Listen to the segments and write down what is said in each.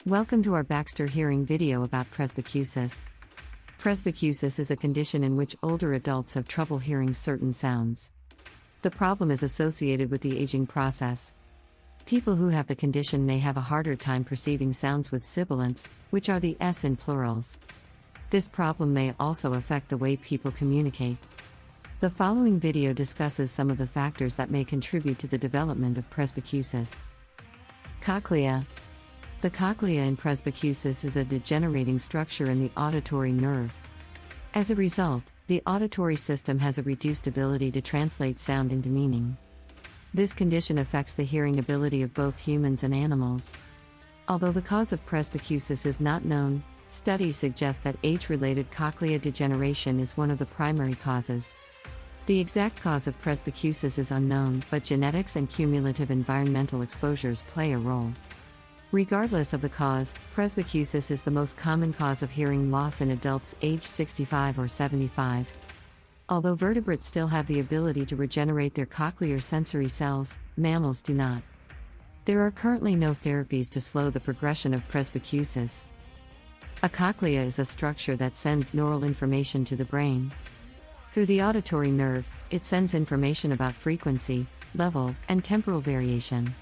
Welcome to our Baxter hearing video about presbycusis. Presbycusis is a condition in which older adults have trouble hearing certain sounds. The problem is associated with the aging process. People who have the condition may have a harder time perceiving sounds with sibilants, which are the S in plurals. This problem may also affect the way people communicate. The following video discusses some of the factors that may contribute to the development of presbycusis. Cochlea. The cochlea in presbycusis is a degenerating structure in the auditory nerve. As a result, the auditory system has a reduced ability to translate sound into meaning. This condition affects the hearing ability of both humans and animals. Although the cause of presbycusis is not known, studies suggest that age-related cochlear degeneration is one of the primary causes. The exact cause of presbycusis is unknown, but genetics and cumulative environmental exposures play a role. Regardless of the cause, presbycusis is the most common cause of hearing loss in adults aged 65 or 75. Although vertebrates still have the ability to regenerate their cochlear sensory cells, mammals do not. There are currently no therapies to slow the progression of presbycusis. A cochlea is a structure that sends neural information to the brain. Through the auditory nerve, it sends information about frequency, level, and temporal variation.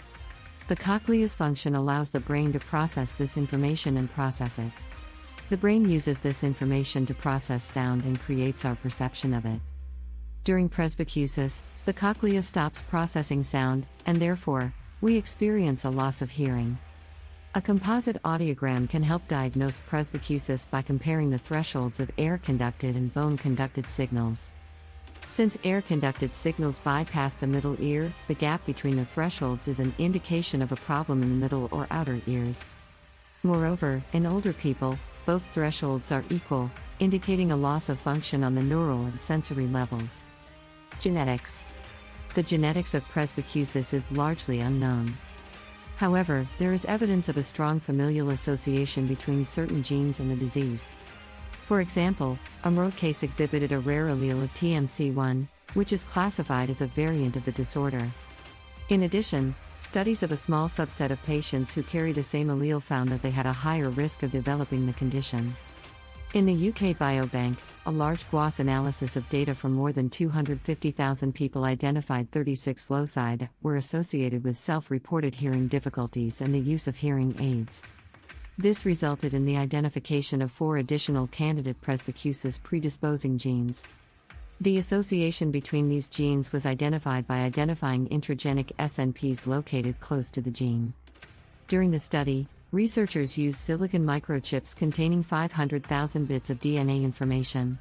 The cochlea's function allows the brain to process this information and process it. The brain uses this information to process sound and creates our perception of it. During presbycusis, the cochlea stops processing sound, and therefore, we experience a loss of hearing. A composite audiogram can help diagnose presbycusis by comparing the thresholds of air-conducted and bone-conducted signals. Since air-conducted signals bypass the middle ear, the gap between the thresholds is an indication of a problem in the middle or outer ears. Moreover, in older people, both thresholds are equal, indicating a loss of function on the neural and sensory levels. Genetics. The genetics of presbycusis is largely unknown. However, there is evidence of a strong familial association between certain genes and the disease. For example, a Murrow case exhibited a rare allele of TMC1, which is classified as a variant of the disorder. In addition, studies of a small subset of patients who carry the same allele found that they had a higher risk of developing the condition. In the UK Biobank, a large GWAS analysis of data from more than 250,000 people identified 36 loci that were associated with self-reported hearing difficulties and the use of hearing aids. This resulted in the identification of 4 additional candidate presbycusis predisposing genes. The association between these genes was identified by identifying intragenic SNPs located close to the gene. During the study, researchers used silicon microchips containing 500,000 bits of DNA information.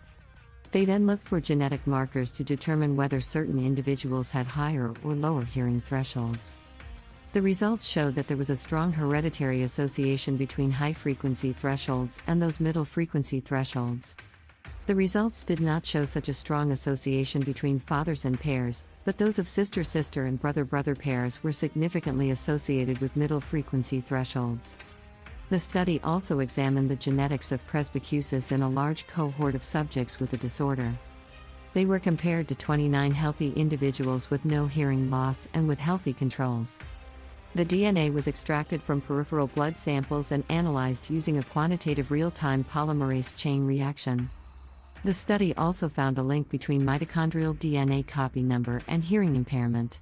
They then looked for genetic markers to determine whether certain individuals had higher or lower hearing thresholds. The results showed that there was a strong hereditary association between high-frequency thresholds and those middle-frequency thresholds. The results did not show such a strong association between fathers and pairs, but those of sister-sister and brother-brother pairs were significantly associated with middle-frequency thresholds. The study also examined the genetics of presbycusis in a large cohort of subjects with the disorder. They were compared to 29 healthy individuals with no hearing loss and with healthy controls. The DNA was extracted from peripheral blood samples and analyzed using a quantitative real-time polymerase chain reaction. The study also found a link between mitochondrial DNA copy number and hearing impairment.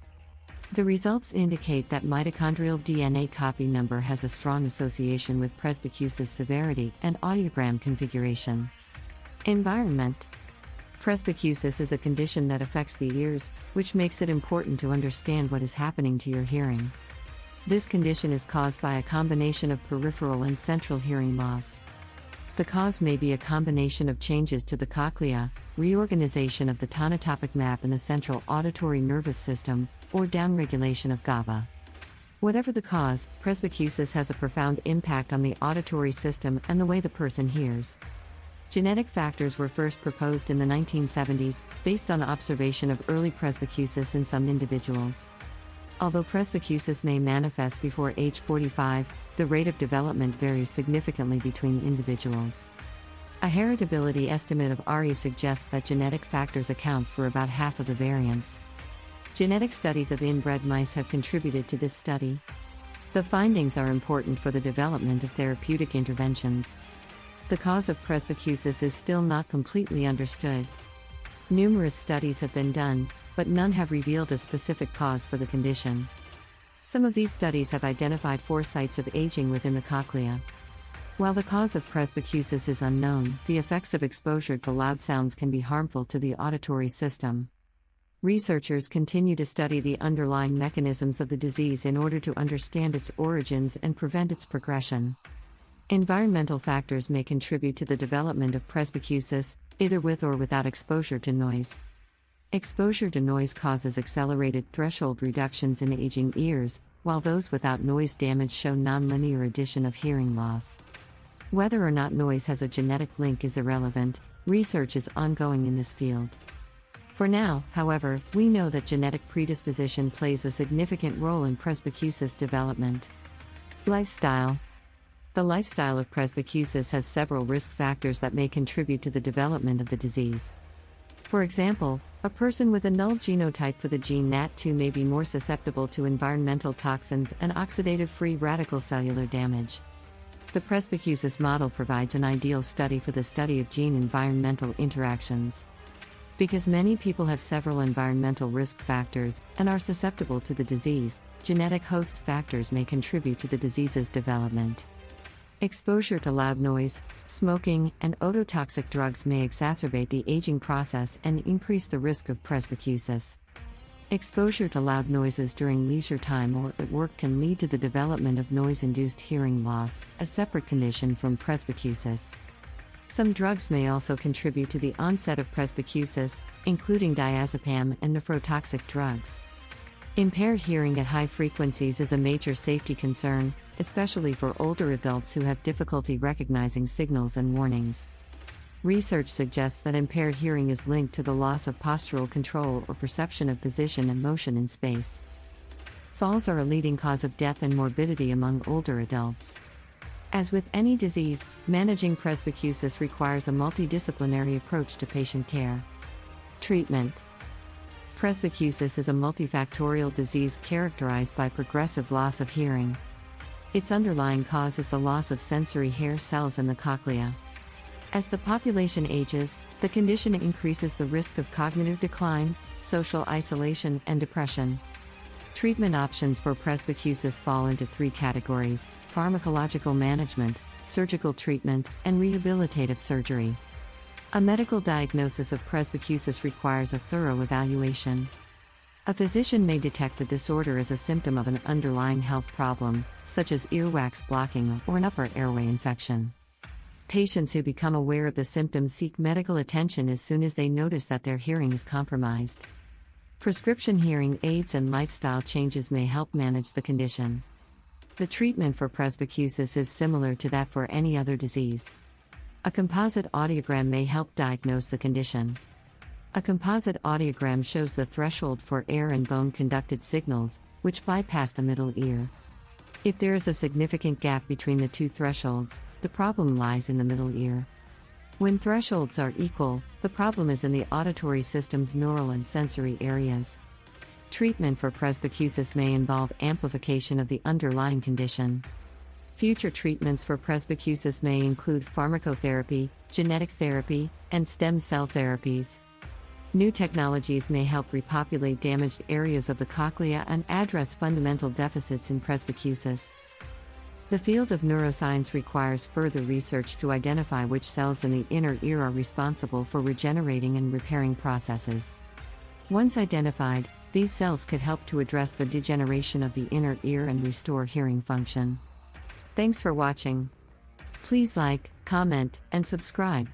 The results indicate that mitochondrial DNA copy number has a strong association with presbycusis severity and audiogram configuration. Environment. Presbycusis is a condition that affects the ears, which makes it important to understand what is happening to your hearing. This condition is caused by a combination of peripheral and central hearing loss. The cause may be a combination of changes to the cochlea, reorganization of the tonotopic map in the central auditory nervous system, or downregulation of GABA. Whatever the cause, presbycusis has a profound impact on the auditory system and the way the person hears. Genetic factors were first proposed in the 1970s, based on observation of early presbycusis in some individuals. Although presbycusis may manifest before age 45, the rate of development varies significantly between individuals. A heritability estimate of RE suggests that genetic factors account for about half of the variance. Genetic studies of inbred mice have contributed to this study. The findings are important for the development of therapeutic interventions. The cause of presbycusis is still not completely understood. Numerous studies have been done, but none have revealed a specific cause for the condition. Some of these studies have identified 4 sites of aging within the cochlea. While the cause of presbycusis is unknown, the effects of exposure to loud sounds can be harmful to the auditory system. Researchers continue to study the underlying mechanisms of the disease in order to understand its origins and prevent its progression. Environmental factors may contribute to the development of presbycusis, either with or without exposure to noise. Exposure to noise causes accelerated threshold reductions in aging ears, while those without noise damage show nonlinear addition of hearing loss. Whether or not noise has a genetic link is irrelevant. Research is ongoing in this field. For now, however, we know that genetic predisposition plays a significant role in presbycusis development. Lifestyle. The lifestyle of presbycusis has several risk factors that may contribute to the development of the disease. For example, a person with a null genotype for the gene NAT2 may be more susceptible to environmental toxins and oxidative free radical cellular damage. The presbycusis model provides an ideal study for the study of gene-environmental interactions. Because many people have several environmental risk factors and are susceptible to the disease, genetic host factors may contribute to the disease's development. Exposure to loud noise, smoking, and ototoxic drugs may exacerbate the aging process and increase the risk of presbycusis. Exposure to loud noises during leisure time or at work can lead to the development of noise-induced hearing loss, a separate condition from presbycusis. Some drugs may also contribute to the onset of presbycusis, including diazepam and nephrotoxic drugs. Impaired hearing at high frequencies is a major safety concern, especially for older adults who have difficulty recognizing signals and warnings. Research suggests that impaired hearing is linked to the loss of postural control or perception of position and motion in space. Falls are a leading cause of death and morbidity among older adults. As with any disease, managing presbycusis requires a multidisciplinary approach to patient care. Treatment. Presbycusis is a multifactorial disease characterized by progressive loss of hearing. Its underlying cause is the loss of sensory hair cells in the cochlea. As the population ages, the condition increases the risk of cognitive decline, social isolation, and depression. Treatment options for presbycusis fall into 3 categories: pharmacological management, surgical treatment, and rehabilitative surgery. A medical diagnosis of presbycusis requires a thorough evaluation. A physician may detect the disorder as a symptom of an underlying health problem, such as earwax blocking or an upper airway infection. Patients who become aware of the symptoms seek medical attention as soon as they notice that their hearing is compromised. Prescription hearing aids and lifestyle changes may help manage the condition. The treatment for presbycusis is similar to that for any other disease. A composite audiogram may help diagnose the condition. A composite audiogram shows the threshold for air and bone-conducted signals, which bypass the middle ear. If there is a significant gap between the 2 thresholds, the problem lies in the middle ear. When thresholds are equal, the problem is in the auditory system's neural and sensory areas. Treatment for presbycusis may involve amplification of the underlying condition. Future treatments for presbycusis may include pharmacotherapy, genetic therapy, and stem cell therapies. New technologies may help repopulate damaged areas of the cochlea and address fundamental deficits in presbycusis. The field of neuroscience requires further research to identify which cells in the inner ear are responsible for regenerating and repairing processes. Once identified, these cells could help to address the degeneration of the inner ear and restore hearing function. Thanks for watching. Please like, comment, and subscribe.